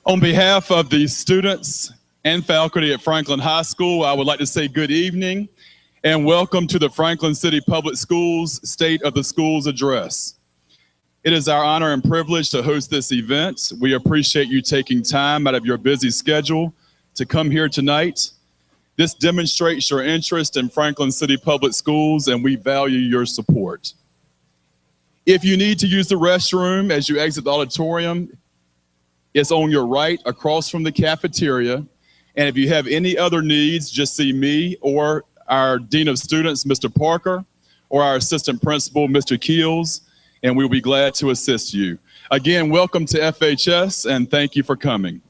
On behalf of the students and faculty at Franklin High School, I would like to say good evening and welcome to the Franklin City Public Schools State of the Schools Address. It is our honor and privilege to host this event. We appreciate you taking time out of your busy schedule to come here tonight. This demonstrates your interest in Franklin City Public Schools, and we value your support. If you need to use the restroom as you exit the auditorium, it's on your right across from the cafeteria. And if you have any other needs, just see me or our Dean of Students, Mr. Parker, or our Assistant Principal, Mr. Keels, and we'll be glad to assist you. Again, welcome to FHS and thank you for coming.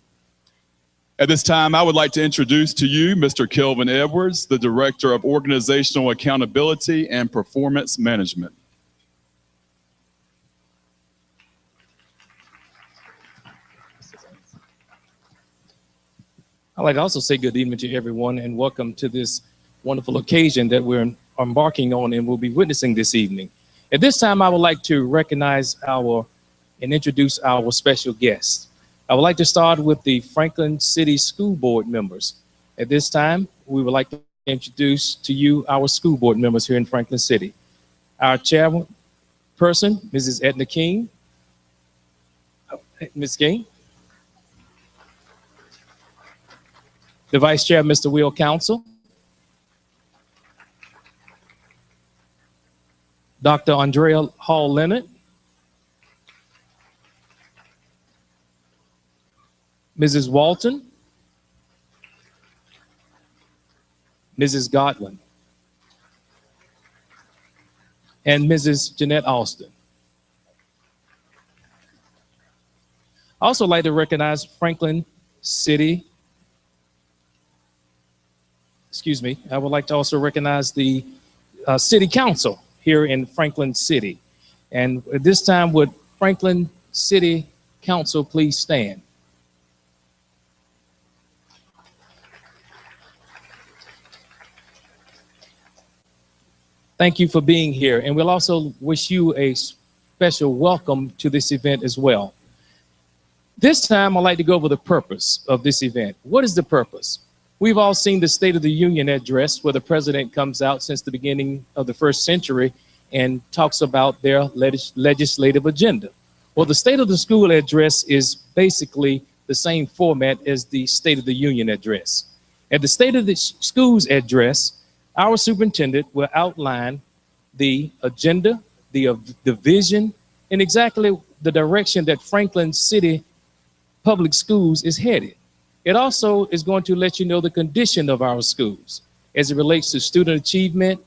At this time, I would like to introduce to you Mr. Kelvin Edwards, the Director of Organizational Accountability and Performance Management. I'd like to also say good evening to everyone and welcome to this wonderful occasion that we're embarking on and will be witnessing this evening. At this time, I would like to recognize and introduce our special guests. I would like to start with the Franklin City School Board members. At this time, we would like to introduce to you our school board members here in Franklin City. Our chairperson, Mrs. Edna King. Ms. King. The Vice Chair, Mr. Will Council. Dr. Andrea Hall Leonard. Mrs. Walton. Mrs. Godwin. And Mrs. Jeanette Austin. I also like to recognize Franklin City. I would like to also recognize the City Council here in Franklin City. And at this time, would Franklin City Council please stand? Thank you for being here. And we'll also wish you a special welcome to this event as well. This time, I'd like to go over the purpose of this event. What is the purpose? We've all seen the State of the Union address where the president comes out since the beginning of the first century and talks about their legislative agenda. Well, the State of the School address is basically the same format as the State of the Union address. At the State of the Schools address, our superintendent will outline the agenda, the vision, and exactly the direction that Franklin City Public Schools is headed. It also is going to let you know the condition of our schools as it relates to student achievement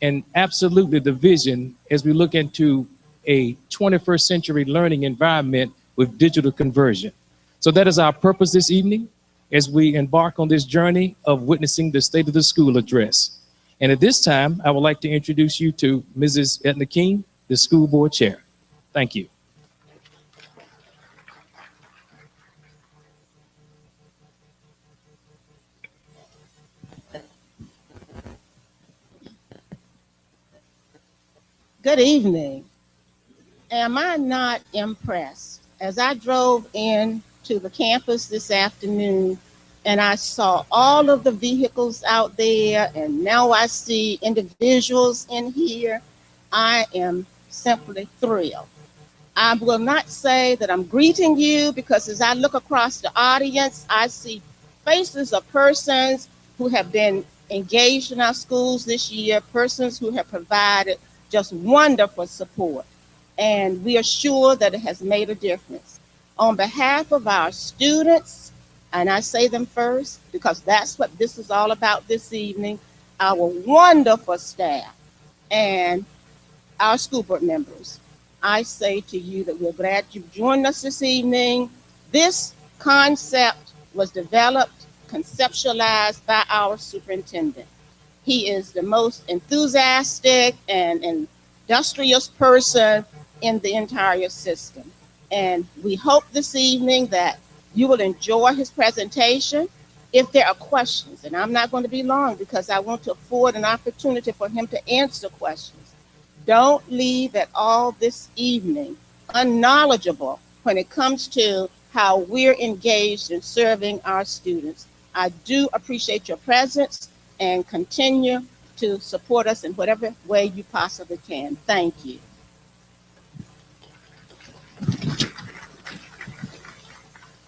and absolutely the vision as we look into a 21st century learning environment with digital conversion. So that is our purpose this evening as we embark on this journey of witnessing the State of the School address. And at this time, I would like to introduce you to Mrs. Edna King, the school board chair. Thank you. Good evening. Am I not impressed? As I drove in to the campus this afternoon and I saw all of the vehicles out there and now I see individuals in here, I am simply thrilled. I will not say that I'm greeting you because as I look across the audience, I see faces of persons who have been engaged in our schools this year, persons who have provided just wonderful support. And we are sure that it has made a difference. On behalf of our students, and I say them first because that's what this is all about this evening, our wonderful staff and our school board members, I say to you that we're glad you've joined us this evening. This concept was developed, conceptualized by our superintendent. He is the most enthusiastic and industrious person in the entire system. And we hope this evening that you will enjoy his presentation. If there are questions, and I'm not going to be long because I want to afford an opportunity for him to answer questions. Don't leave at all this evening unknowledgeable when it comes to how we're engaged in serving our students. I do appreciate your presence and continue to support us in whatever way you possibly can. Thank you.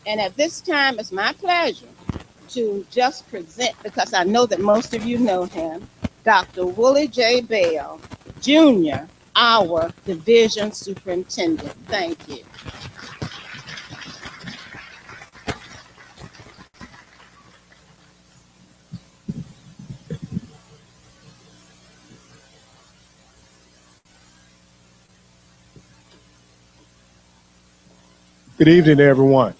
And at this time, it's my pleasure to just present, because I know that most of you know him, Dr. Willie J. Bell, Jr., our division superintendent. Thank you. Good evening, everyone.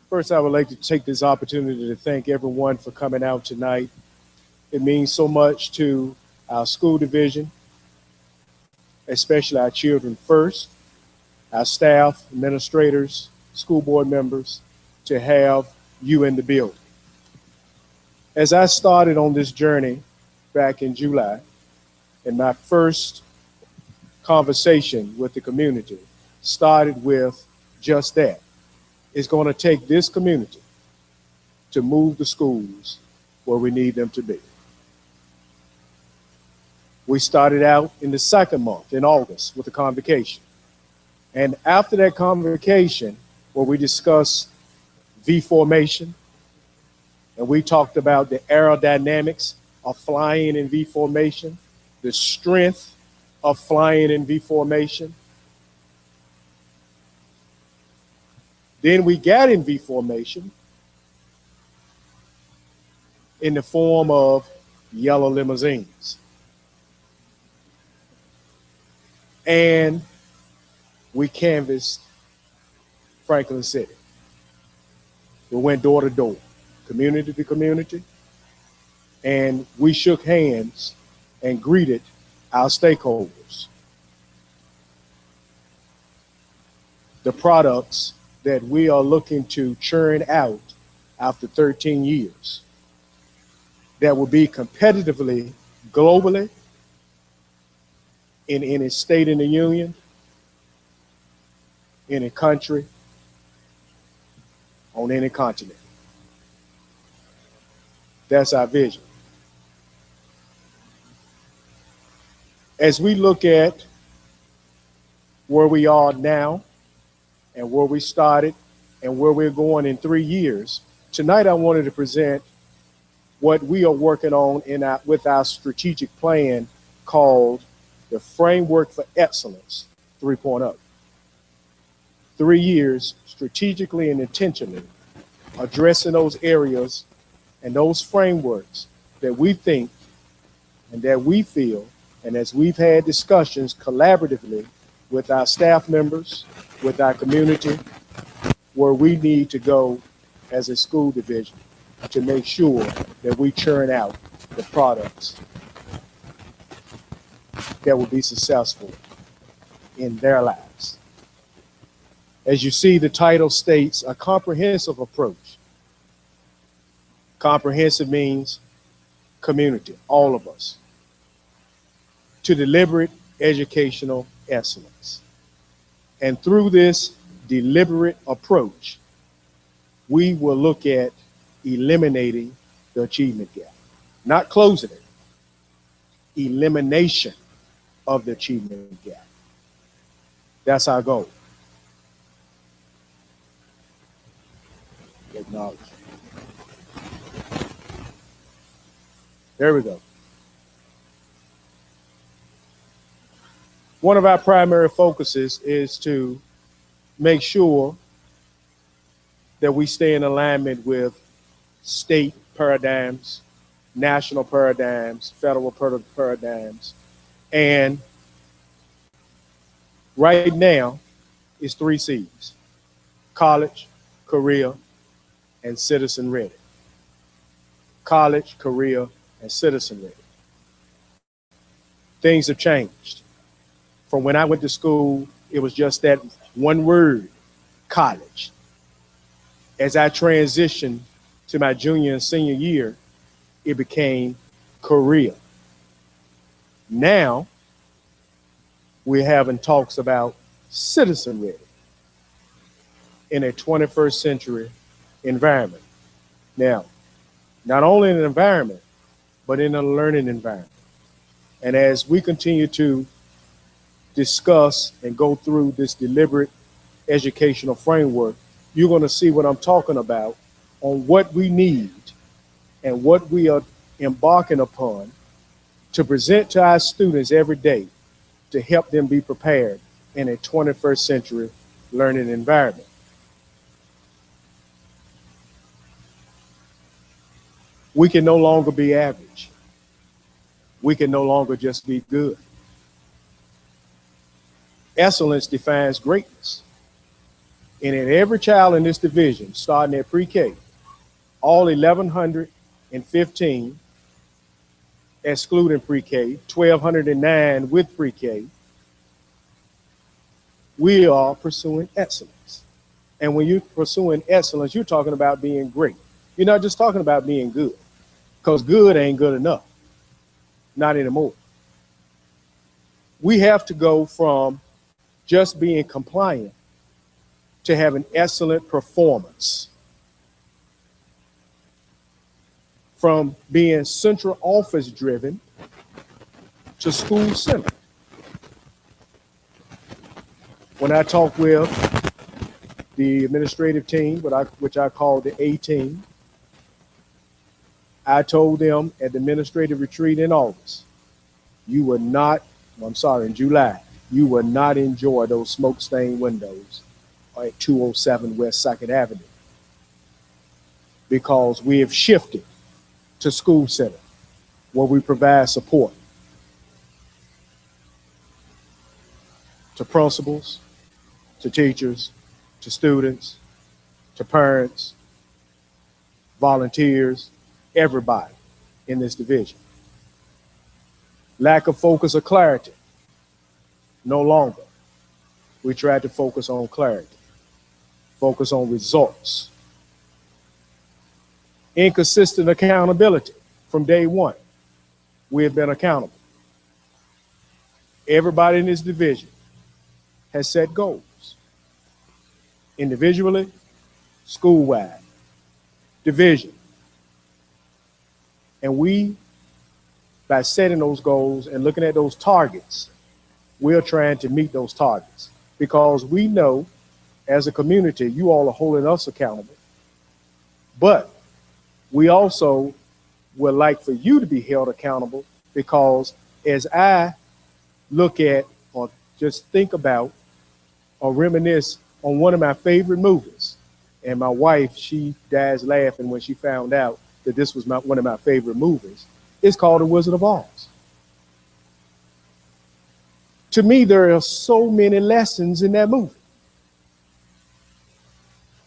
First, I would like to take this opportunity to thank everyone for coming out tonight. It means so much to our school division, especially our children first, our staff, administrators, school board members, to have you in the building. As I started on this journey back in July, and my first conversation with the community started with just that. It's going to take this community to move the schools where we need them to be. We started out in the second month in August with a convocation. And after that convocation, where we discussed V formation, and we talked about the aerodynamics of flying in V formation, the strength of flying in V formation. Then we got in V formation in the form of yellow limousines. And we canvassed Franklin City. We went door to door, community to community, and we shook hands and greeted our stakeholders. The products that we are looking to churn out after 13 years that will be competitively, globally, in any state in the union, any country, on any continent. That's our vision. As we look at where we are now and where we started and where we're going in 3 years, tonight I wanted to present what we are working on with our strategic plan called the Framework for Excellence 3.0. 3 years strategically and intentionally addressing those areas and those frameworks that we think and that we feel, and as we've had discussions collaboratively with our staff members, with our community, where we need to go as a school division to make sure that we churn out the products that will be successful in their lives. As you see, the title states a comprehensive approach. Comprehensive means community, all of us, to deliberate educational excellence. And through this deliberate approach, we will look at eliminating the achievement gap, not closing it, elimination of the achievement gap. That's our goal. Acknowledge. There we go. One of our primary focuses is to make sure that we stay in alignment with state paradigms, national paradigms, federal paradigms. And right now, it's 3 C's: college, career, and citizen ready. College, career, and citizen ready. Things have changed. From when I went to school, it was just that one word, college. As I transitioned to my junior and senior year, it became career. Now, we're having talks about citizen ready in a 21st century environment. Now, not only in an environment, but in a learning environment. And as we continue to discuss and go through this deliberate educational framework, you're going to see what I'm talking about on what we need and what we are embarking upon to present to our students every day to help them be prepared in a 21st century learning environment. We can no longer be average. We can no longer just be good. Excellence defines greatness. And in every child in this division, starting at pre-K, all 1,115, excluding pre-K, 1,209 with pre-K, we are pursuing excellence. And when you're pursuing excellence, you're talking about being great. You're not just talking about being good, because good ain't good enough. Not anymore. We have to go from just being compliant to having excellent performance. From being central office driven to school centered. When I talk with the administrative team, which I call the A team, I told them at the administrative retreat in August, you will not, I'm sorry, in July, you will not enjoy those smoke stained windows at 207 West 2nd Avenue, because we have shifted to school center where we provide support to principals, to teachers, to students, to parents, volunteers, everybody in this division. Lack of focus or clarity, no longer. We try to focus on clarity, focus on results. Inconsistent accountability from day one. We have been accountable. Everybody in this division has set goals. Individually, school-wide, division. And we, by setting those goals and looking at those targets, we're trying to meet those targets, because we know as a community, you all are holding us accountable. But we also would like for you to be held accountable, because as I look at or just think about or reminisce on one of my favorite movies, and my wife, she dies laughing when she found out that this was one of my favorite movies, it's called The Wizard of Oz. To me, there are so many lessons in that movie.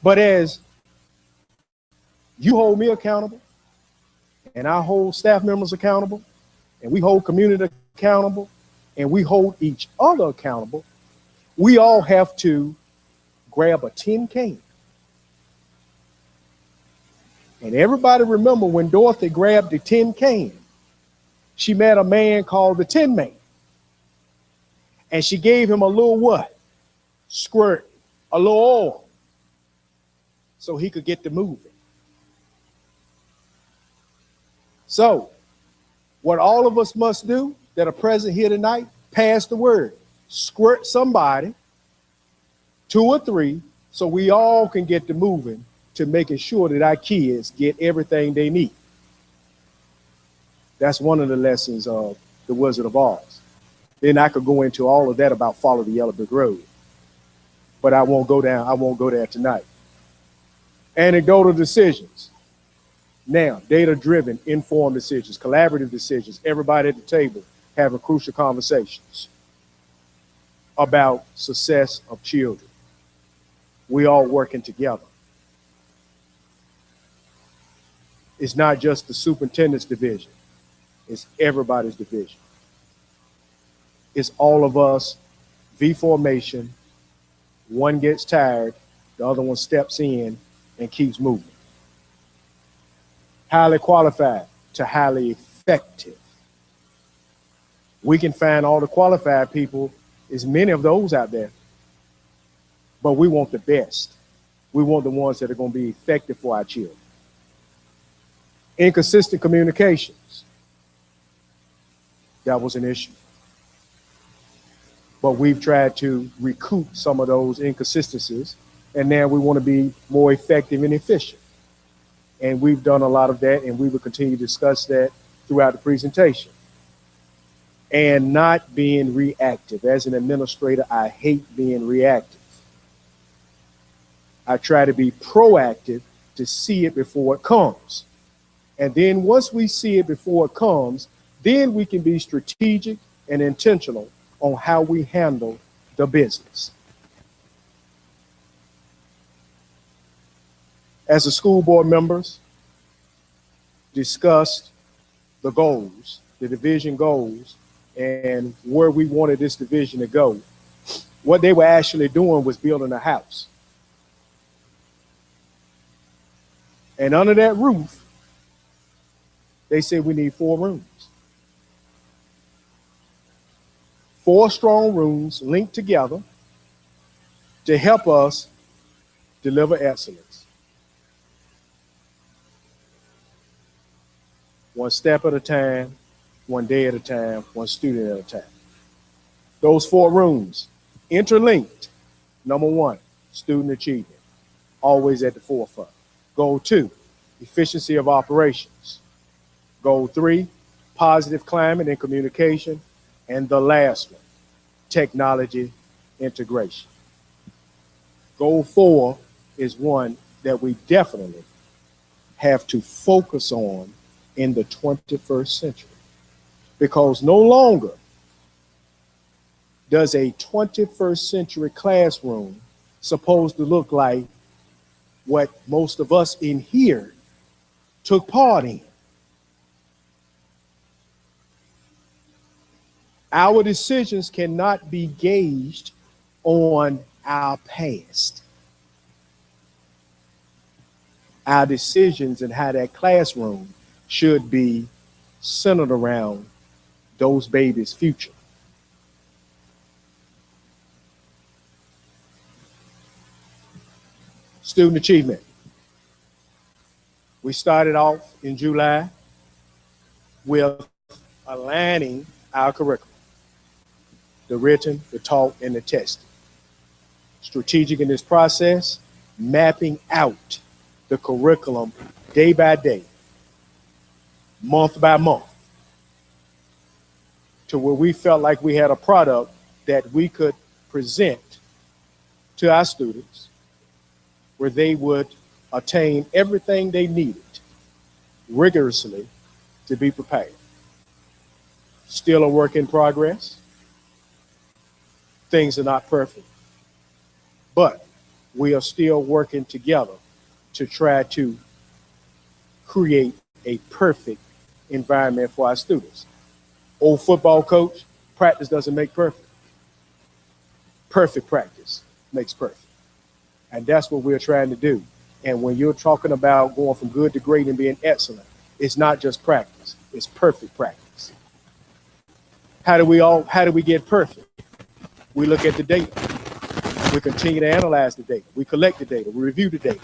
But as you hold me accountable, and I hold staff members accountable, and we hold community accountable, and we hold each other accountable, we all have to grab a tin can. And everybody remember when Dorothy grabbed the tin can, she met a man called the Tin Man. And she gave him a little what? Squirt, a little oil, so he could get to moving. So, what all of us must do that are present here tonight, pass the word. Squirt somebody, 2 or 3, so we all can get to moving to making sure that our kids get everything they need. That's one of the lessons of The Wizard of Oz. Then I could go into all of that about Follow the Yellow Brick Road, but I won't go there tonight. Anecdotal decisions. Now, data-driven, informed decisions, collaborative decisions, everybody at the table having crucial conversations about success of children. We all working together. It's not just the superintendent's division. It's everybody's division. It's all of us, V formation. One gets tired, the other one steps in and keeps moving. Highly qualified to highly effective. We can find all the qualified people There's many of those out there, but we want the best. We want the ones that are going to be effective for our children. Inconsistent communications. That was an issue. But we've tried to recoup some of those inconsistencies, and now we want to be more effective and efficient. And we've done a lot of that, and we will continue to discuss that throughout the presentation. And not being reactive. As an administrator, I hate being reactive. I try to be proactive to see it before it comes. And then once we see it before it comes, then we can be strategic and intentional on how we handle the business. As the school board members discussed the goals, the division goals, and where we wanted this division to go, what they were actually doing was building a house. And under that roof, they said we need 4 rooms. 4 strong rooms linked together to help us deliver excellence. One step at a time, one day at a time, one student at a time. Those 4 rooms, interlinked. Number 1, student achievement, always at the forefront. Goal 2, efficiency of operations. Goal 3, positive climate and communication. And the last one, technology integration. Goal 4 is one that we definitely have to focus on in the 21st century, because no longer does a 21st century classroom supposed to look like what most of us in here took part in. Our decisions cannot be gauged on our past. Our decisions and how that classroom should be centered around those babies' future. Student achievement. We started off in July with aligning our curriculum. The written, the taught, and the tested. Strategic in this process, mapping out the curriculum day by day, month by month, to where we felt like we had a product that we could present to our students, where they would attain everything they needed rigorously to be prepared. Still a work in progress. Things are not perfect, but we are still working together to try to create a perfect environment for our students. Old football coach, practice doesn't make perfect. Perfect practice makes perfect. And that's what we're trying to do. And when you're talking about going from good to great and being excellent, it's not just practice, it's perfect practice. How do we get perfect? We look at the data. We continue to analyze the data. We collect the data. We review the data.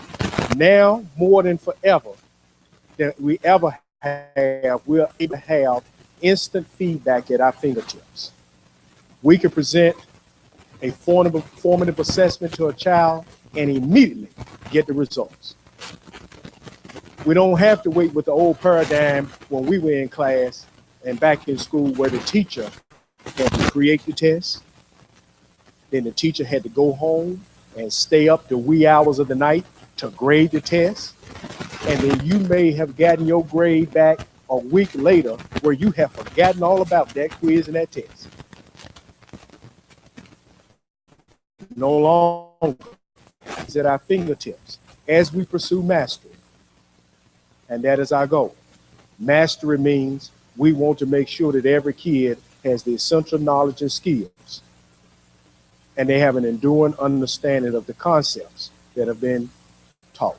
Now, more than forever, than we ever have, we're able to have instant feedback at our fingertips. We can present a formative assessment to a child and immediately get the results. We don't have to wait with the old paradigm when we were in class and back in school, where the teacher had to create the test. Then the teacher had to go home and stay up the wee hours of the night to grade the test. And then you may have gotten your grade back a week later, where you have forgotten all about that quiz and that test. No longer is at our fingertips as we pursue mastery. And that is our goal. Mastery means we want to make sure that every kid has the essential knowledge and skills, and they have an enduring understanding of the concepts that have been taught.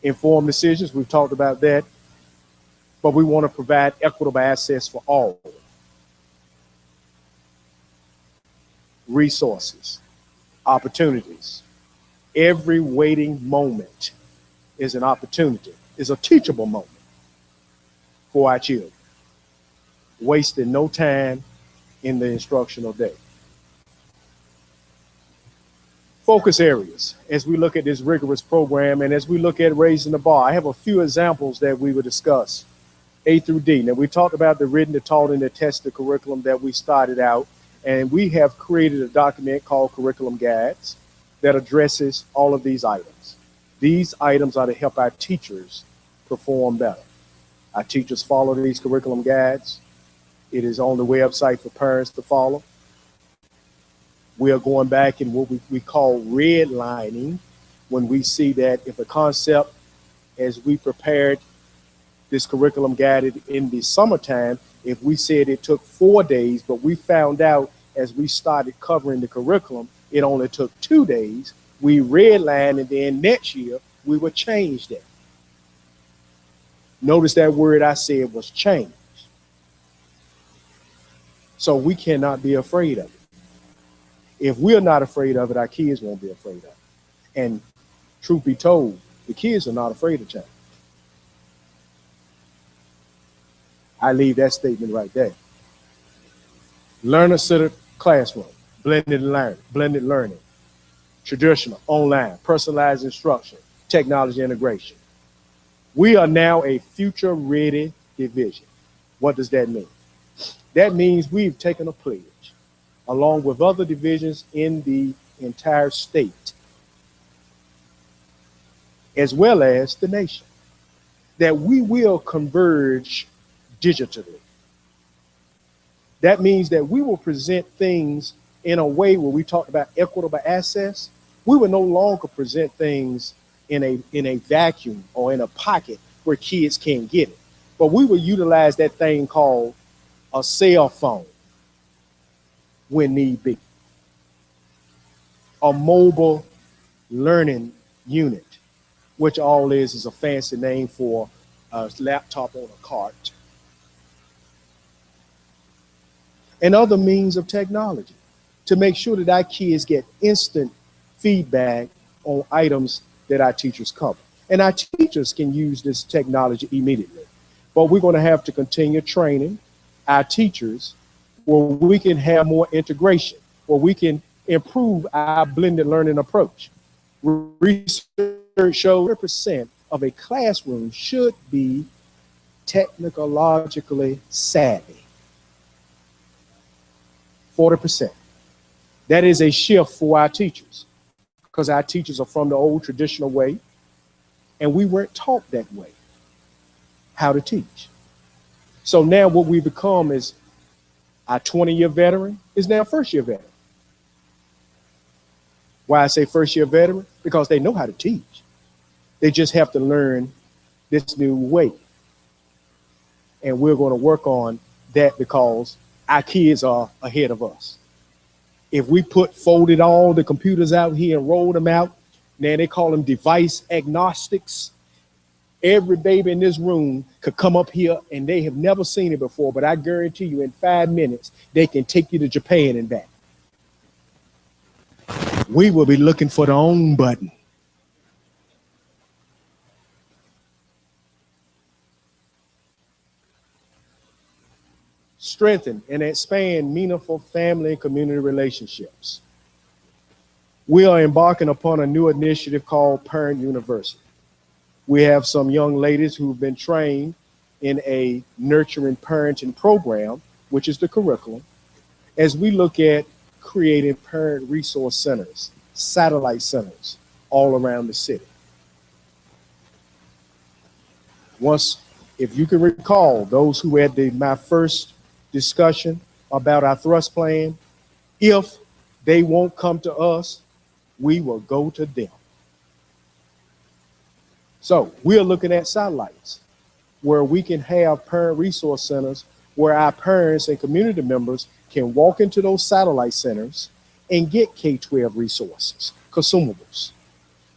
Informed decisions, we've talked about that, but we want to provide equitable access for all. resources, opportunities. Every waiting moment is an opportunity, is a teachable moment for our children, wasting no time in the instructional day. Focus areas as we look at this rigorous program and as we look at raising the bar. I have a few examples that we will discuss. A through D. Now, we talked about the written, the taught, and the tested curriculum that we started out, and we have created a document called Curriculum Guides that addresses all of these items. These items are to help our teachers perform better. Our teachers follow these curriculum guides. It is on the website for parents to follow. We are going back in what we call redlining when we see that if a concept, as we prepared this curriculum guide in the summertime, if we said it took 4 days, but we found out as we started covering the curriculum, it only took 2 days, we redlined, and then next year we would change that. Notice that word I said was change. So we cannot be afraid of it. If we're not afraid of it, our kids won't be afraid of it. And truth be told, the kids are not afraid of change. I leave that statement right there. Learner-centered classroom, blended learning, traditional, online, personalized instruction, technology integration. We are now a future-ready division. What does that mean? That means we've taken a pledge, along with other divisions in the entire state, as well as the nation, that we will converge digitally. That means that we will present things in a way where we talk about equitable access. We will no longer present things in a vacuum or in a pocket where kids can't get it. But we will utilize that thing called a cell phone when need be. A mobile learning unit, which all is a fancy name for a laptop on a cart. And other means of technology to make sure that our kids get instant feedback on items that our teachers cover. And our teachers can use this technology immediately. But we're going to have to continue training our teachers where we can have more integration, where we can improve our blended learning approach. Research shows 100% of a classroom should be technologically savvy. 40%. That is a shift for our teachers because our teachers are from the old traditional way and we weren't taught that way, how to teach. So now what we become is our 20-year veteran is now first-year veteran. Why I say first-year veteran? Because they know how to teach. They just have to learn this new way. And we're going to work on that because our kids are ahead of us. If we folded all the computers out here and rolled them out, now they call them device agnostics. Every baby in this room could come up here and they have never seen it before, but I guarantee you in 5 minutes, they can take you to Japan and back. We will be looking for the on button. Strengthen and expand meaningful family and community relationships. We are embarking upon a new initiative called Parent University. We have some young ladies who've been trained in a nurturing parenting program, which is the curriculum, as we look at creating parent resource centers, satellite centers all around the city. If you can recall, those who had my first discussion about our thrust plan, if they won't come to us, we will go to them. So we are looking at satellites where we can have parent resource centers where our parents and community members can walk into those satellite centers and get K-12 resources, consumables,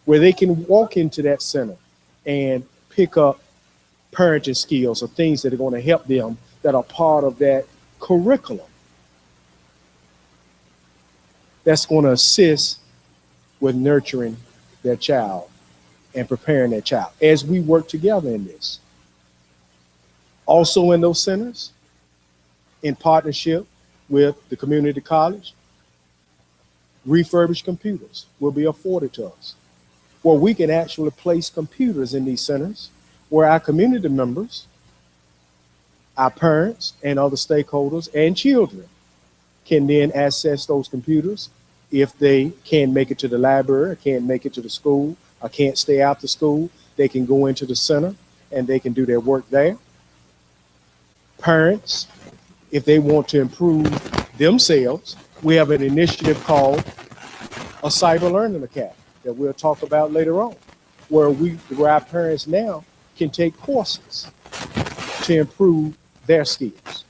where they can walk into that center and pick up parenting skills or things that are going to help them that are part of that curriculum. that's going to assist with nurturing their child and preparing their child as we work together in this. Also in those centers, in partnership with the community college, refurbished computers will be afforded to us, where we can actually place computers in these centers where our community members, our parents and other stakeholders and children can then access those computers if they can't make it to the library, or can't make it to the school, or can't stay after school. They can go into the center and they can do their work there. Parents, if they want to improve themselves, we have an initiative called a Cyber Learning Academy that we'll talk about later on, where our parents now can take courses to improve their skills.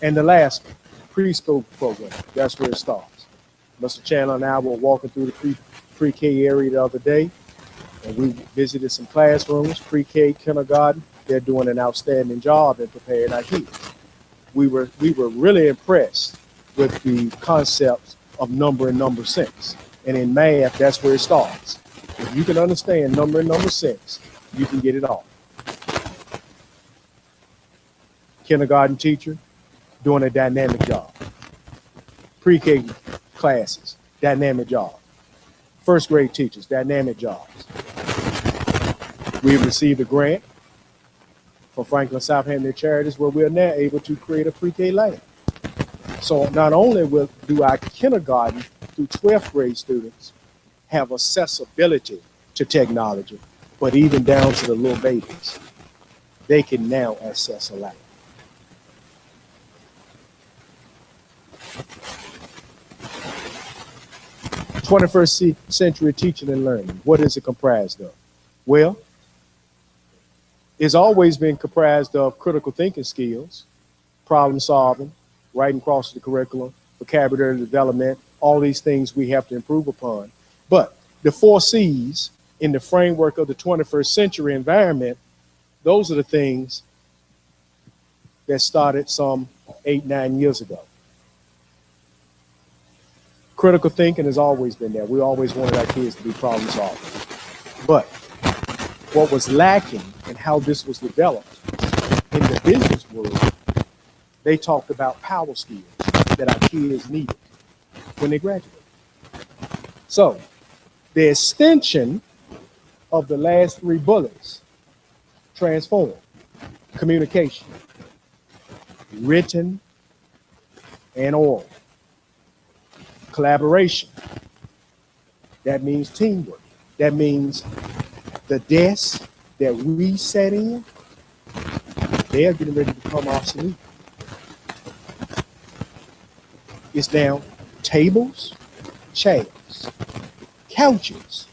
And the last, preschool program, that's where it starts. Mr. Chandler and I were walking through the pre-K area the other day, and we visited some classrooms, pre-K, kindergarten. They're doing an outstanding job in preparing our kids. We were really impressed with the concepts of number and number sense. And in math, that's where it starts. If you can understand number and number sense, you can get it all. Kindergarten teacher doing a dynamic job. Pre-K classes, dynamic job. First grade teachers, dynamic jobs. We received a grant from Franklin Southampton Charities where we are now able to create a pre-K lab. So not only do our kindergarten through 12th grade students have accessibility to technology, but even down to the little babies, they can now access a lab. '21st century teaching and learning, what is it comprised of? Well, it's always been comprised of critical thinking skills, problem solving, writing across the curriculum, vocabulary development, all these things we have to improve upon. But the 4 C's in the framework of the 21st century environment, those are the things that started some 8-9 years ago. Critical thinking has always been there. We always wanted our kids to be problem solvers. But what was lacking and how this was developed in the business world, they talked about power skills that our kids needed when they graduate. So the extension of the last 3 bullets: transform, communication, written and oral, collaboration. That means teamwork. That means the desk that we sat in, they are getting ready to become obsolete. It's now tables, chairs, couches.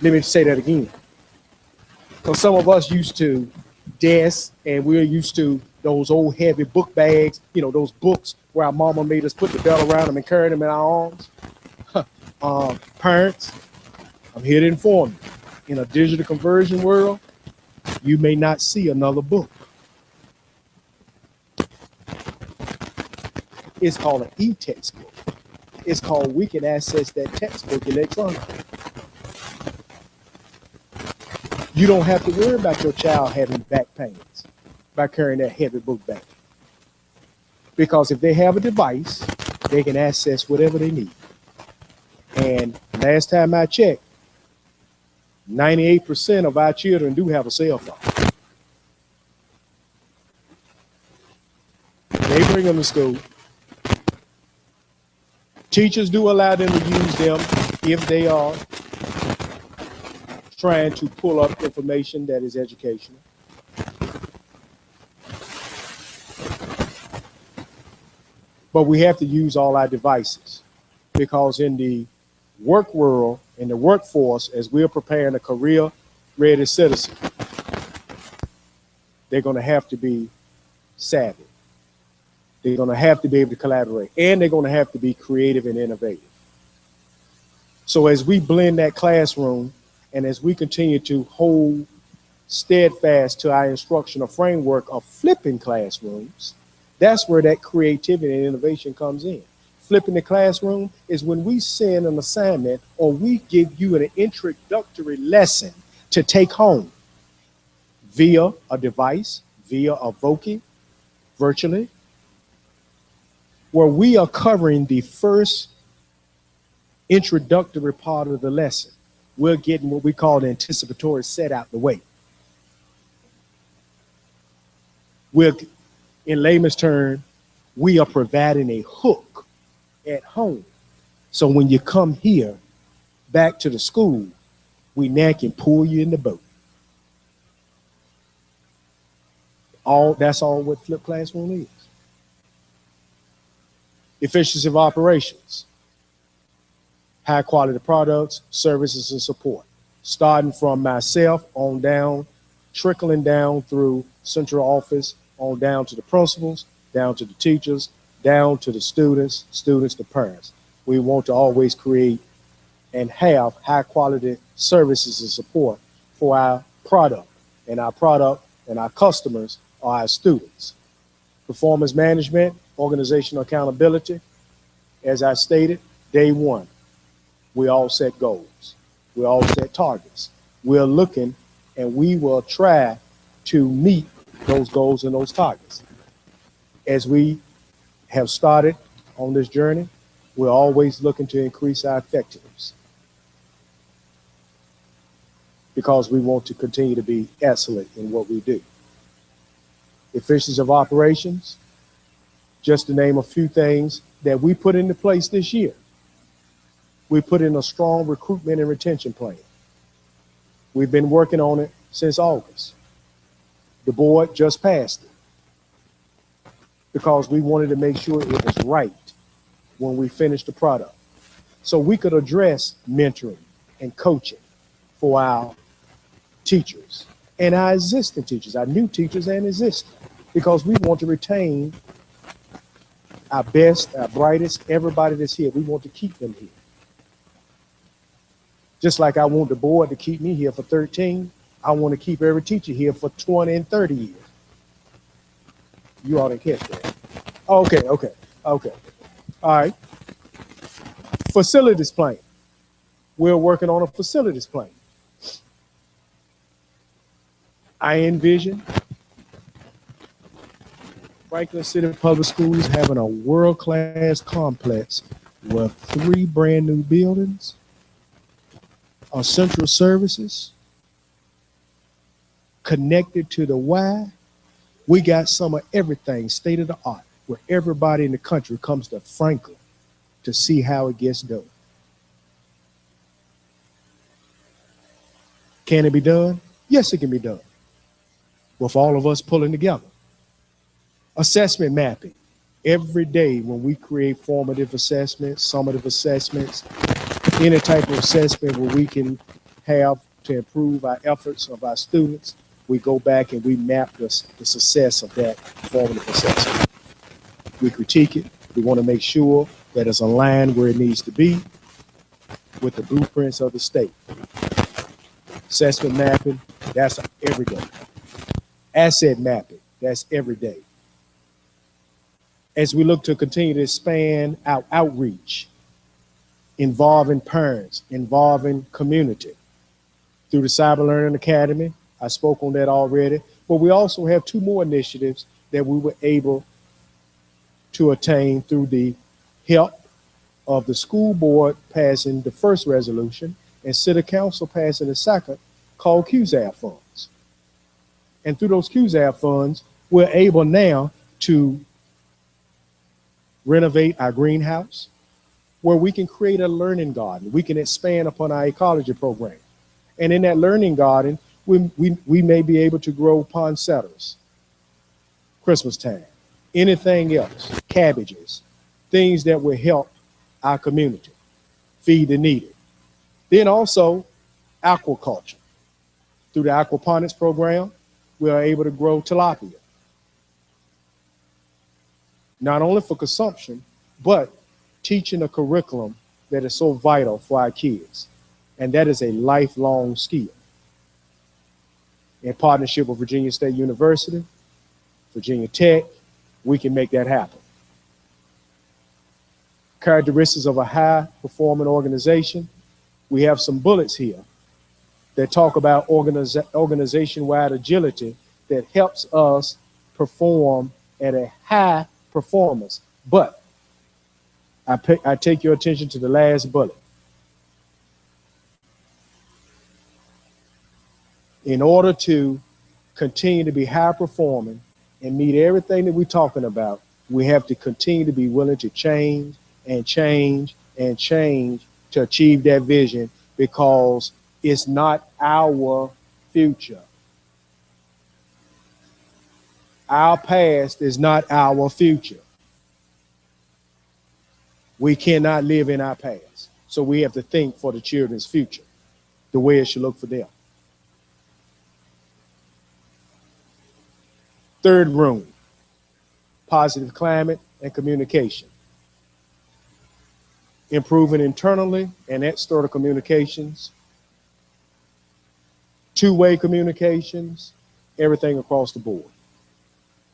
Let me say that again. Because some of us used to desks, and we're used to those old heavy book bags, you know, those books where our mama made us put the belt around them and carry them in our arms. Parents, I'm here to inform you, in a digital conversion world, you may not see another book. It's called an e-textbook. It's called, we can access that textbook electronically. You don't have to worry about your child having back pains by carrying that heavy book bag. Because if they have a device, they can access whatever they need. And last time I checked, 98% of our children do have a cell phone. They bring them to school. Teachers do allow them to use them if they are trying to pull up information that is educational. But we have to use all our devices, because in the work world, in the workforce, as we're preparing a career-ready citizen, they're going to have to be savvy. They're going to have to be able to collaborate, and they're going to have to be creative and innovative. So as we blend that classroom, and as we continue to hold steadfast to our instructional framework of flipping classrooms, That's where that creativity and innovation comes in. Flipping the classroom is when we send an assignment or we give you an introductory lesson to take home via a device, via a Voki, virtually, where we are covering the first introductory part of the lesson. We're getting what we call the anticipatory set out the way. We're, in layman's term, we are providing a hook at home. So when you come here back to the school, we now can pull you in the boat. That's all what flipped classroom is. Efficiency of operations, high quality products, services, and support. Starting from myself on down, trickling down through central office, on down to the principals, down to the teachers, down to the students, to parents. We want to always create and have high quality services and support for our product and our customers are our students. Performance management, organizational accountability. As I stated, day one, we all set goals. We all set targets. We're looking and we will try to meet those goals and those targets. As we have started on this journey, we're always looking to increase our effectiveness because we want to continue to be excellent in what we do. Efficiency of operations, just to name a few things that we put into place this year. We put in a strong recruitment and retention plan. We've been working on it since August. The board just passed it because we wanted to make sure it was right when we finished the product. So we could address mentoring and coaching for our teachers and our existing teachers, our new teachers and existing, because we want to retain our best, our brightest, everybody that's here. We want to keep them here. Just like I want the board to keep me here for 13, I want to keep every teacher here for 20 and 30 years. You ought to catch that. Okay. All right. Facilities plan. We're working on a facilities plan. I envision Franklin City Public Schools having a world-class complex with 3 brand new buildings, our central services, connected to the Y. We got some of everything state of the art where everybody in the country comes to Franklin to see how it gets done. Can it be done? Yes, it can be done with all of us pulling together. Assessment mapping. Every day when we create formative assessments, summative assessments, any type of assessment where we can have to improve our efforts of our students, we go back and we map the success of that formative assessment. We critique it. We want to make sure that it's aligned where it needs to be with the blueprints of the state. Assessment mapping, that's every day. Asset mapping, that's every day. As we look to continue to expand our outreach, involving parents, involving community, through the Cyber Learning Academy, I spoke on that already, but we also have 2 more initiatives that we were able to attain through the help of the school board passing the first resolution and city council passing the second, called QZAF funds. And through those QZAF funds, we're able now to renovate our greenhouse, where we can create a learning garden. We can expand upon our ecology program. And in that learning garden, we may be able to grow poinsettias, Christmas time, anything else, cabbages, things that will help our community, feed the needy. Then also aquaculture. Through the aquaponics program, we are able to grow tilapia. Not only for consumption, but teaching a curriculum that is so vital for our kids. And that is a lifelong skill. In partnership with Virginia State University, Virginia Tech, we can make that happen. Characteristics of a high-performing organization. We have some bullets here that talk about organization-wide agility that helps us perform at a high performance. But I take your attention to the last bullet. In order to continue to be high performing and meet everything that we're talking about, we have to continue to be willing to change and change and change to achieve that vision, because it's not our future. Our past is not our future. We cannot live in our past. So we have to think for the children's future, the way it should look for them. Third room, positive climate and communication. Improving internally and external communications, two-way communications, everything across the board.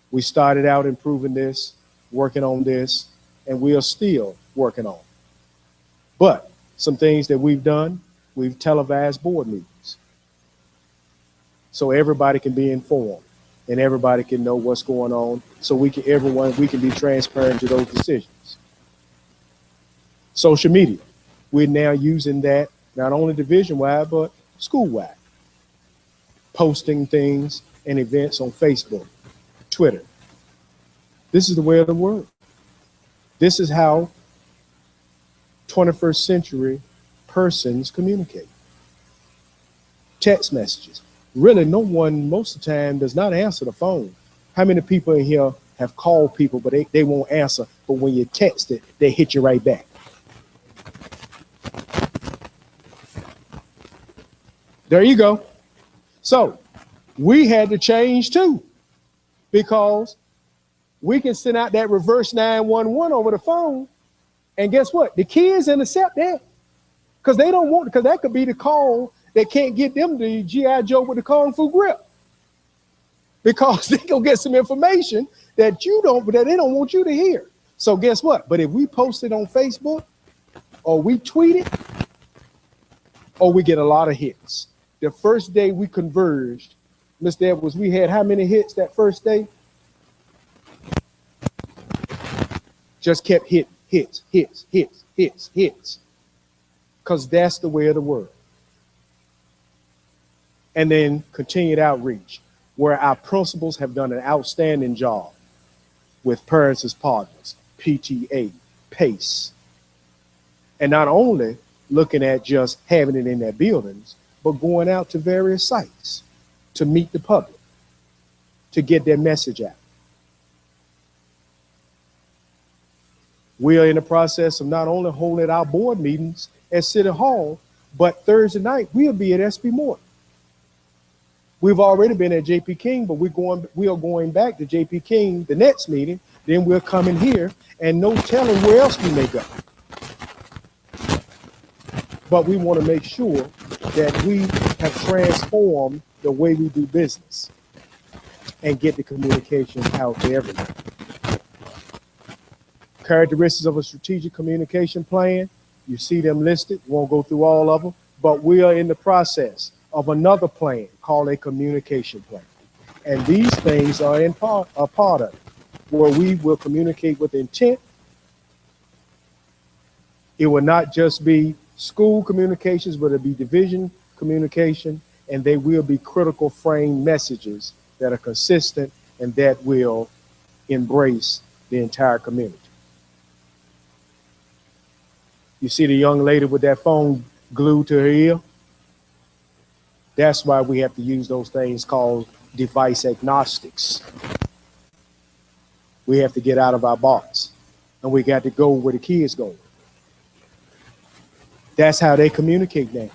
We started out improving this, working on this, and we are still working on it. But some things that we've done, we've televised board meetings, so everybody can be informed and everybody can know what's going on, so we can be transparent to those decisions. Social media, we're now using that not only division-wide, but school-wide. Posting things and events on Facebook, Twitter. This is the way of the world. This is how 21st century persons communicate. Text messages. Really, no one most of the time does not answer the phone. How many people in here have called people, but they won't answer, but when you text it, they hit you right back? There you go. So we had to change too, because we can send out that reverse 911 over the phone, and guess what? The kids intercept that, because they don't want, because that could be the call that can't get them the G.I. Joe with the Kung Fu grip, because they go get some information that they don't want you to hear. So guess what? But if we post it on Facebook, or we tweet it, or we get a lot of hits. The first day we converged, Mr. Edwards, we had how many hits that first day? Just kept hits, because that's the way of the world. And then continued outreach, where our principals have done an outstanding job with parents as partners, PTA, PACE. And not only looking at just having it in their buildings, but going out to various sites to meet the public, to get their message out. We are in the process of not only holding our board meetings at City Hall, but Thursday night we'll be at SB Morton. We've already been at JP King, but we are going back to JP King the next meeting. Then we'll come in here, and no telling where else we may go. But we want to make sure that we have transformed the way we do business and get the communication out to everyone. Characteristics of a strategic communication plan, you see them listed. Won't go through all of them, but we are in the process of another plan called a communication plan. And these things are a part of it, where we will communicate with intent. It will not just be school communications, but it'll be division communication, and they will be critical frame messages that are consistent and that will embrace the entire community. You see the young lady with that phone glued to her ear? That's why we have to use those things called device agnostics. We have to get out of our box, and we got to go where the kids go. That's how they communicate now.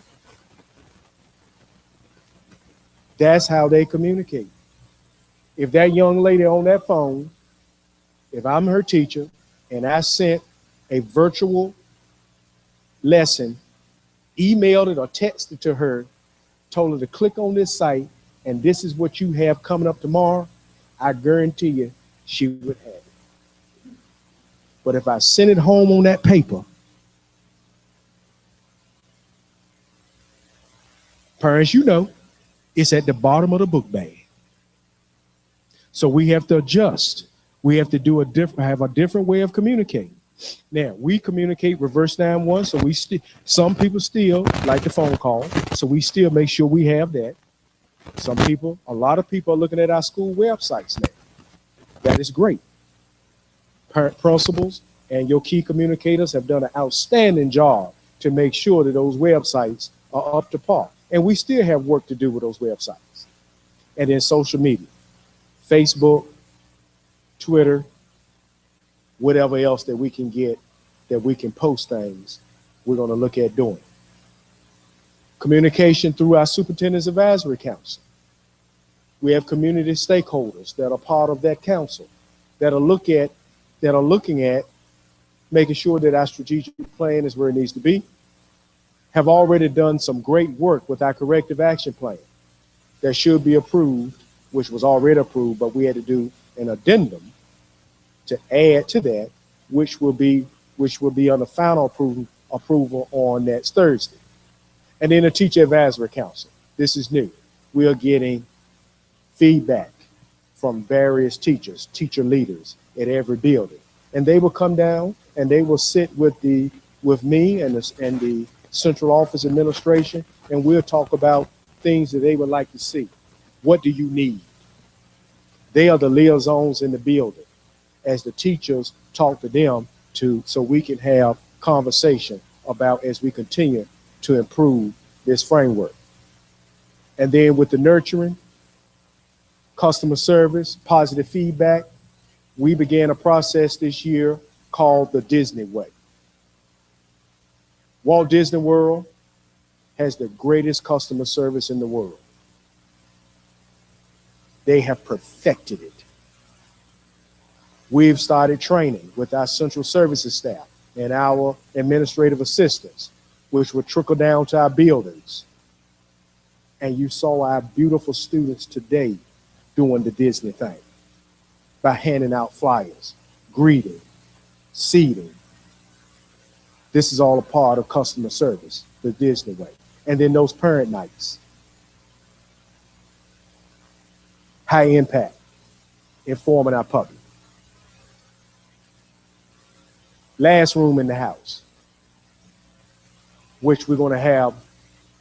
That's how they communicate. If that young lady on that phone, if I'm her teacher and I sent a virtual lesson, emailed it or texted to her, told her to click on this site, and this is what you have coming up tomorrow, I guarantee you she would have it. But if I send it home on that paper, parents, you know, it's at the bottom of the book bag. So we have to adjust. We have to do have a different way of communicating. Now, we communicate reverse 9-1, so some people still like the phone call, so we still make sure we have that. A lot of people are looking at our school websites now. That is great. Parent principals and your key communicators have done an outstanding job to make sure that those websites are up to par. And we still have work to do with those websites. And then social media, Facebook, Twitter, whatever else that we can get, that we can post things, we're going to look at doing. Communication through our Superintendent's Advisory Council. We have community stakeholders that are part of that council that are looking at making sure that our strategic plan is where it needs to be. Have already done some great work with our corrective action plan that should be approved, which was already approved, but we had to do an addendum to add to that, which will be on the final approval on next Thursday. And then the Teacher Advisory Council. This is new. We are getting feedback from various teachers, teacher leaders at every building. And they will come down and they will sit with me and the central office administration, and we'll talk about things that they would like to see. What do you need? They are the liaisons in the building as the teachers talk to them so we can have conversation about as we continue to improve this framework. And then with the nurturing, customer service, positive feedback, we began a process this year called the Disney Way. Walt Disney World has the greatest customer service in the world. They have perfected it. We've started training with our central services staff and our administrative assistants, which will trickle down to our buildings. And you saw our beautiful students today doing the Disney thing by handing out flyers, greeting, seating. This is all a part of customer service, the Disney way. And then those parent nights. High impact, informing our public. Last room in the house, which we're going to have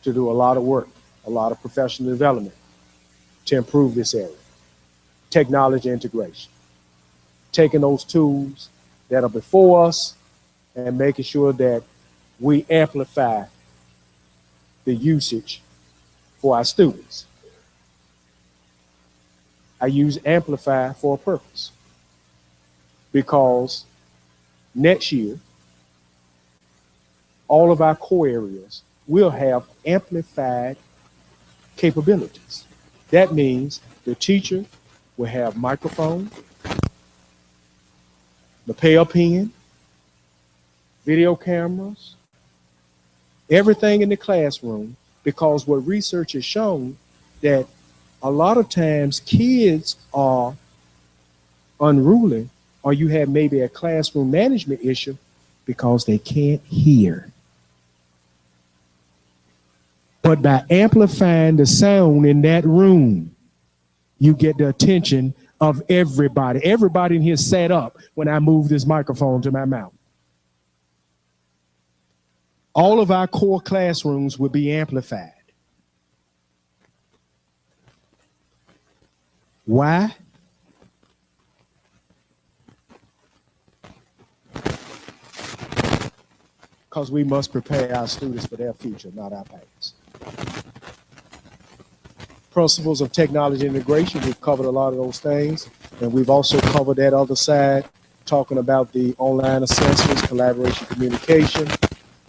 to do a lot of work, a lot of professional development to improve this area. Technology integration. Taking those tools that are before us and making sure that we amplify the usage for our students. I use amplify for a purpose because next year, all of our core areas will have amplified capabilities. That means the teacher will have microphone, lapel pen, video cameras, everything in the classroom, because what research has shown that a lot of times kids are unruly, or you have maybe a classroom management issue because they can't hear. But by amplifying the sound in that room, you get the attention of everybody. Everybody in here sat up when I moved this microphone to my mouth. All of our core classrooms will be amplified. Why? Because we must prepare our students for their future, not our past. Principles of technology integration, we've covered a lot of those things, and we've also covered that other side, talking about the online assessments, collaboration, communication.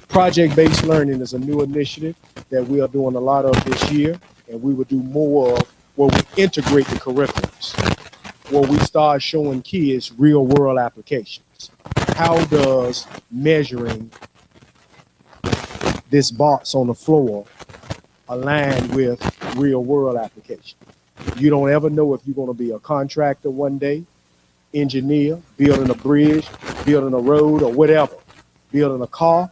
Project-based learning is a new initiative that we are doing a lot of this year, and we will do more of where we integrate the curriculums, where we start showing kids real-world applications. How does measuring this box on the floor align with real-world application? You don't ever know if you're going to be a contractor one day, engineer, building a bridge, building a road or whatever, building a car,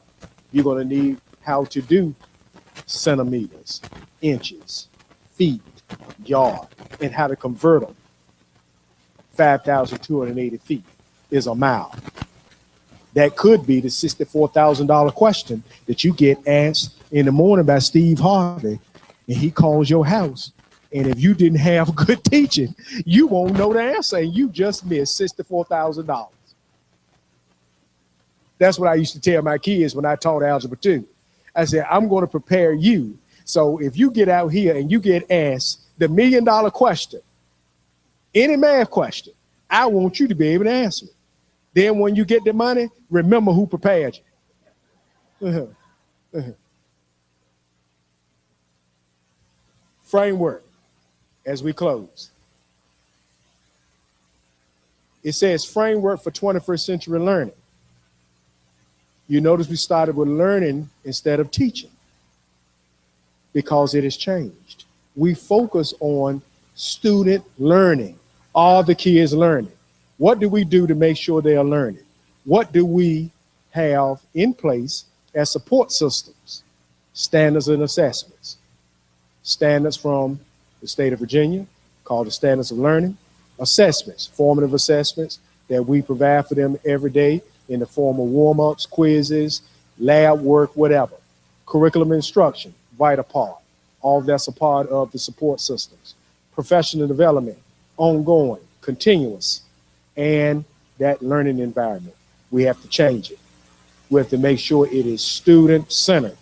you're going to need how to do centimeters, inches, feet, yard, and how to convert them. 5,280 feet is a mile. That could be the $64,000 question that you get asked in the morning by Steve Harvey, and he calls your house. And if you didn't have good teaching, you won't know the answer, and you just missed $64,000. That's what I used to tell my kids when I taught Algebra 2. I said, I'm going to prepare you. So if you get out here and you get asked the $1 million question, any math question, I want you to be able to answer it. Then when you get the money, remember who prepared you. Framework as we close. It says framework for 21st century learning. You notice we started with learning instead of teaching because it has changed. We focus on student learning, all the kids learning. What do we do to make sure they are learning? What do we have in place as support systems? Standards and assessments. Standards from the state of Virginia called the Standards of Learning. Assessments, formative assessments that we provide for them every day in the form of warm-ups, quizzes, lab work, whatever. Curriculum instruction, vital part. All that's a part of the support systems. Professional development, ongoing, continuous, and that learning environment. We have to change it. We have to make sure it is student-centered,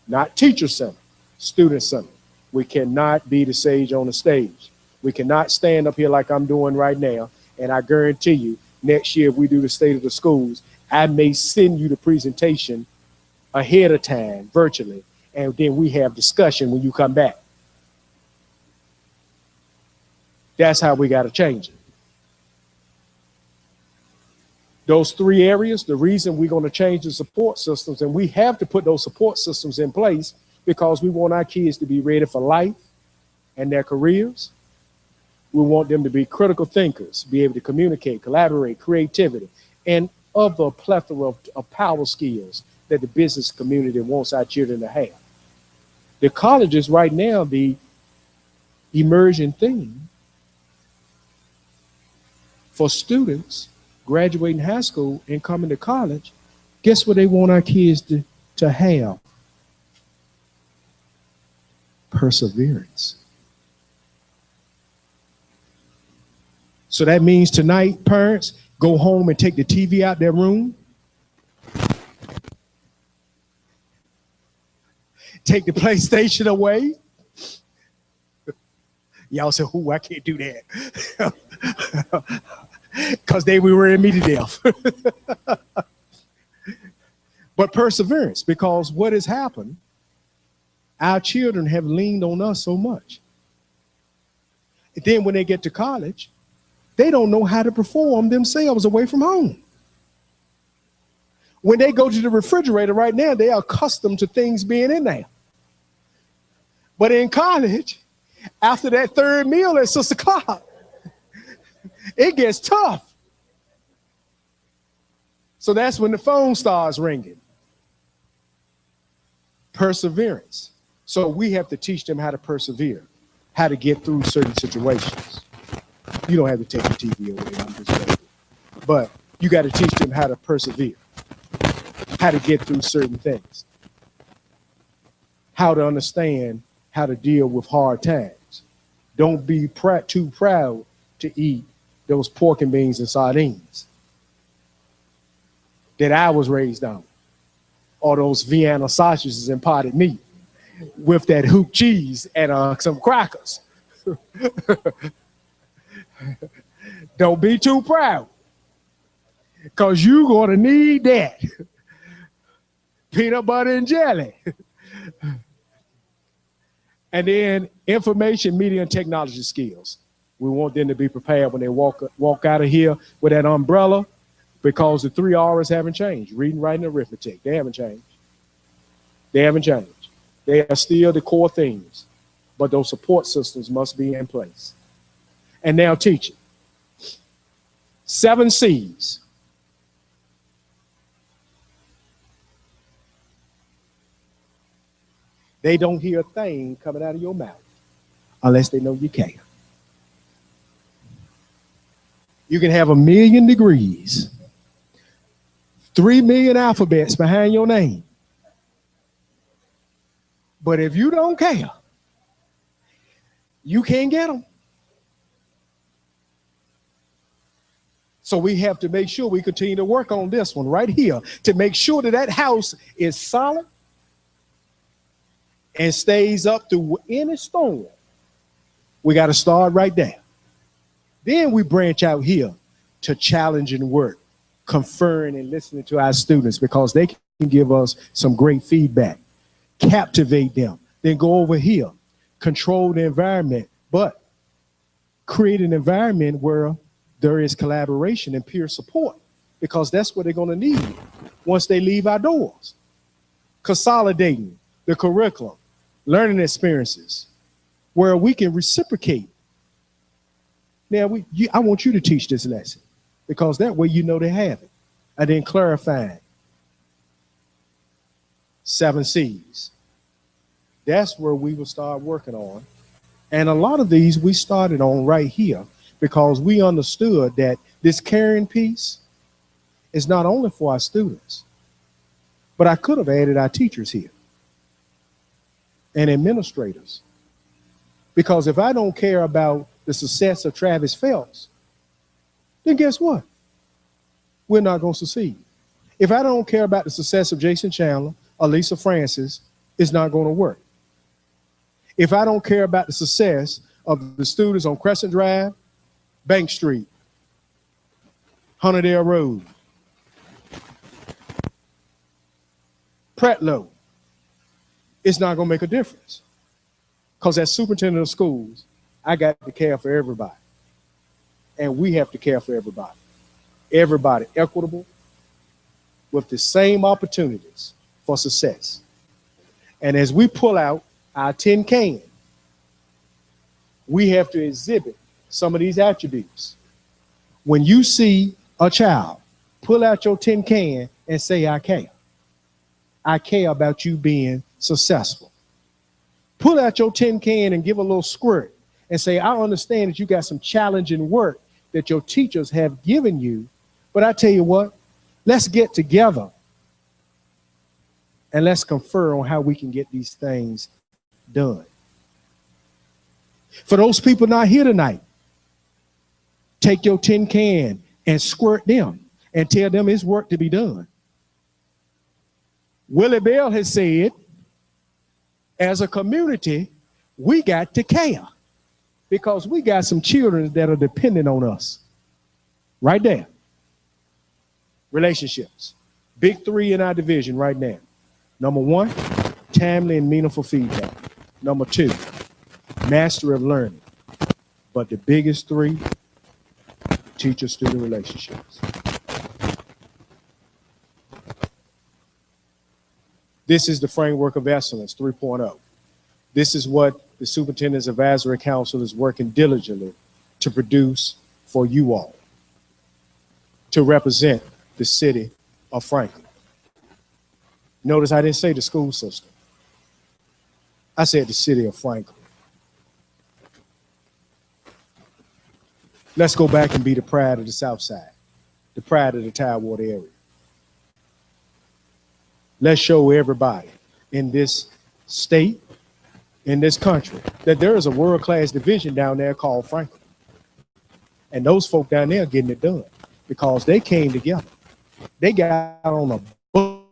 not teacher-centered, student-centered. We cannot be the sage on the stage. We cannot stand up here like I'm doing right now, and I guarantee you, next year if we do the state of the schools, I may send you the presentation ahead of time, virtually, and then we have discussion when you come back. That's how we got to change it. Those three areas, the reason we're going to change the support systems, and we have to put those support systems in place because we want our kids to be ready for life and their careers. We want them to be critical thinkers, be able to communicate, collaborate, creativity, and other plethora of power skills that the business community wants our children to have. The colleges right now, the emerging theme for students graduating high school and coming to college, guess what they want our kids to have? Perseverance. So that means tonight, parents, go home and take the TV out their room. Take the PlayStation away. Y'all say, "Ooh, I can't do that," because they were wearing me to death. But perseverance, because what has happened, our children have leaned on us so much. And then when they get to college, they don't know how to perform themselves away from home. When they go to the refrigerator right now, they are accustomed to things being in there. But in college, after that third meal at 6 o'clock, it gets tough. So that's when the phone starts ringing. Perseverance. So we have to teach them how to persevere, how to get through certain situations. You don't have to take the TV away, I'm just joking. But you got to teach them how to persevere, how to get through certain things, how to understand how to deal with hard times. Don't be too proud to eat those pork and beans and sardines that I was raised on, or those Vienna sausages and potted meat with that hoop cheese and some crackers. Don't be too proud, because you're going to need that. Peanut butter and jelly. And then information, media, and technology skills. We want them to be prepared when they walk out of here with that umbrella, because the 3 R's haven't changed. Reading, writing, arithmetic. They haven't changed. They haven't changed. They are still the core themes, but those support systems must be in place. And now teaching. 7 C's. They don't hear a thing coming out of your mouth unless they know you care. You can have 1,000,000 degrees, 3 million alphabets behind your name. But if you don't care, you can't get them. So we have to make sure we continue to work on this one right here to make sure that that house is solid and stays up through any storm. We got to start right there. Then we branch out here to challenging work, conferring and listening to our students because they can give us some great feedback, captivate them, then go over here, control the environment, but create an environment where there is collaboration and peer support because that's what they're going to need once they leave our doors. Consolidating the curriculum, learning experiences where we can reciprocate. Now, I want you to teach this lesson because that way you know they have it. And then clarifying 7 C's. That's where we will start working on. And a lot of these we started on right here because we understood that this caring piece is not only for our students, but I could have added our teachers here and administrators. Because if I don't care about the success of Travis Phelps, then guess what? We're not going to succeed. If I don't care about the success of Jason Chandler or Lisa Francis, it's not going to work. If I don't care about the success of the students on Crescent Drive, Bank Street, Hunterdale Road, Pretlow, it's not going to make a difference. Because as superintendent of schools, I got to care for everybody. And we have to care for everybody. Everybody equitable with the same opportunities for success. And as we pull out our tin can, we have to exhibit some of these attributes. When you see a child, pull out your tin can and say, I care. I care about you being successful. Pull out your tin can and give a little squirt and say, I understand that you got some challenging work that your teachers have given you, but I tell you what, let's get together and let's confer on how we can get these things done. For those people not here tonight, take your tin can and squirt them and tell them it's work to be done. Willie Bell has said, as a community, we got to care because we got some children that are dependent on us. Right there. Relationships. Big 3 in our division right now. Number 1, timely and meaningful feedback. Number 2, mastery of learning. But the biggest 3, teacher-student relationships. This is the framework of excellence 3.0. This is what the Superintendent's Advisory Council is working diligently to produce for you all, to represent the city of Franklin. Notice I didn't say the school system. I said the city of Franklin. Let's go back and be the pride of the South Side, the pride of the Tidewater area. Let's show everybody in this state, in this country, that there is a world-class division down there called Franklin. And those folk down there are getting it done because they came together. They got on a bus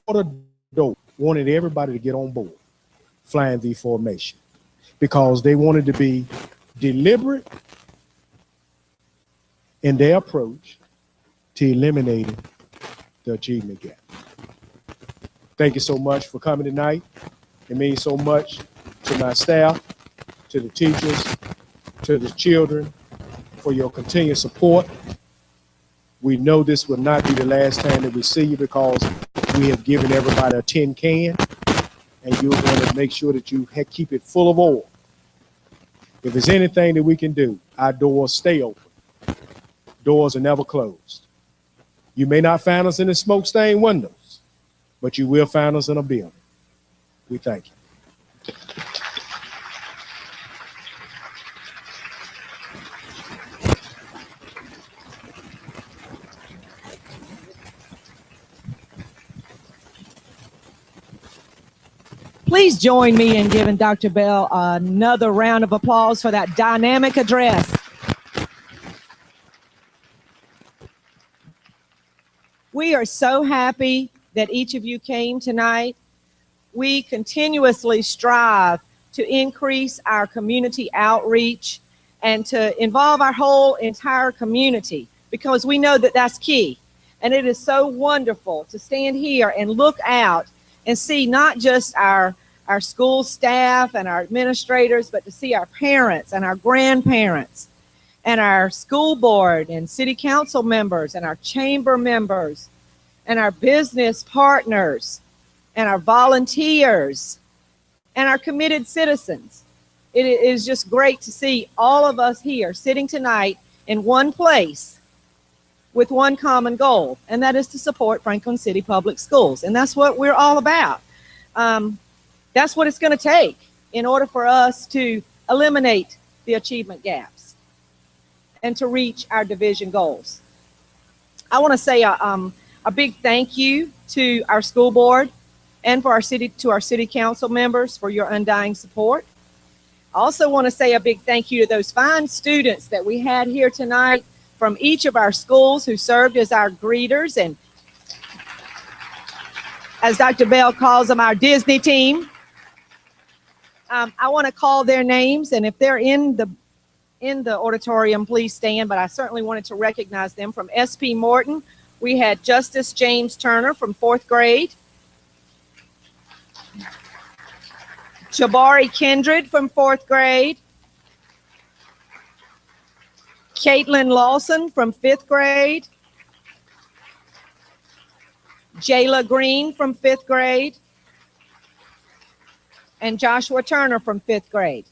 and wanted everybody to get on board Flying V formation because they wanted to be deliberate in their approach to eliminating the achievement gap. Thank you so much for coming tonight. It means so much to my staff, to the teachers, to the children, for your continued support. We know this will not be the last time that we see you because we have given everybody a tin can and you're going to make sure that you keep it full of oil. If there's anything that we can do, our doors stay open. Doors are never closed. You may not find us in the smoke stained windows, but you will find us in a building. We thank you. Please join me in giving Dr. Bell another round of applause for that dynamic address. We are so happy that each of you came tonight. We continuously strive to increase our community outreach and to involve our whole entire community because we know that that's key. And it is so wonderful to stand here and look out and see not just our school staff and our administrators, but to see our parents and our grandparents and our school board and city council members and our chamber members and our business partners and our volunteers and our committed citizens. It is just great to see all of us here sitting tonight in one place with one common goal, and that is to support Franklin City Public Schools. And that's what we're all about. That's what it's going to take in order for us to eliminate the achievement gaps and to reach our division goals. I want to say a big thank you to our school board and to our city council members for your undying support. I also want to say a big thank you to those fine students that we had here tonight from each of our schools who served as our greeters and, as Dr. Bell calls them, our Disney team. I want to call their names, and if they're in the auditorium, please stand, but I certainly wanted to recognize them. From SP Morton, we had Justice James Turner from 4th grade. Jabari Kindred from 4th grade. Caitlin Lawson from 5th grade. Jayla Green from 5th grade. And Joshua Turner from 5th grade.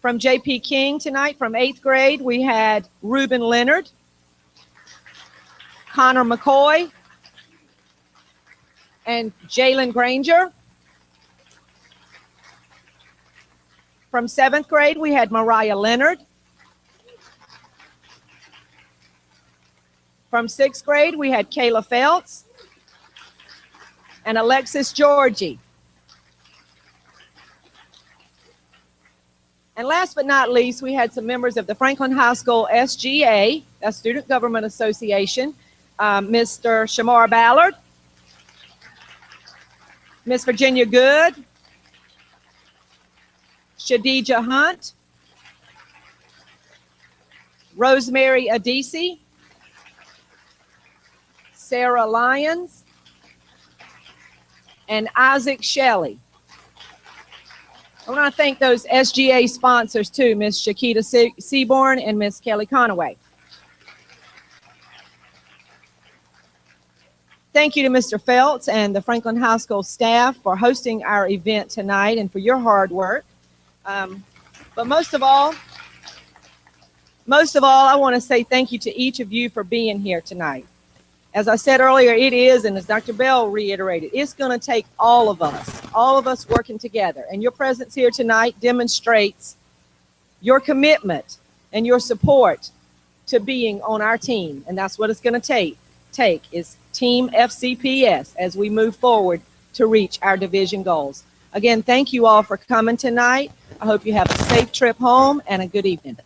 From J.P. King tonight, from 8th grade, we had Reuben Leonard, Connor McCoy, and Jalen Granger. From 7th grade, we had Mariah Leonard. From 6th grade, we had Kayla Feltz and Alexis Georgie. And last but not least, we had some members of the Franklin High School SGA, that's Student Government Association, Mr. Shamar Ballard, Miss Virginia Good, Shadija Hunt, Rosemary Adisi, Sarah Lyons, and Isaac Shelley. I want to thank those SGA sponsors too, Miss Shakita Seaborn and Miss Kelly Conaway. Thank you to Mr. Feltz and the Franklin High School staff for hosting our event tonight and for your hard work. But most of all, I want to say thank you to each of you for being here tonight. As I said earlier, it is, and as Dr. Bell reiterated, it's going to take all of us working together. And your presence here tonight demonstrates your commitment and your support to being on our team. And that's what it's going to take is Team FCPS as we move forward to reach our division goals. Again, thank you all for coming tonight. I hope you have a safe trip home and a good evening.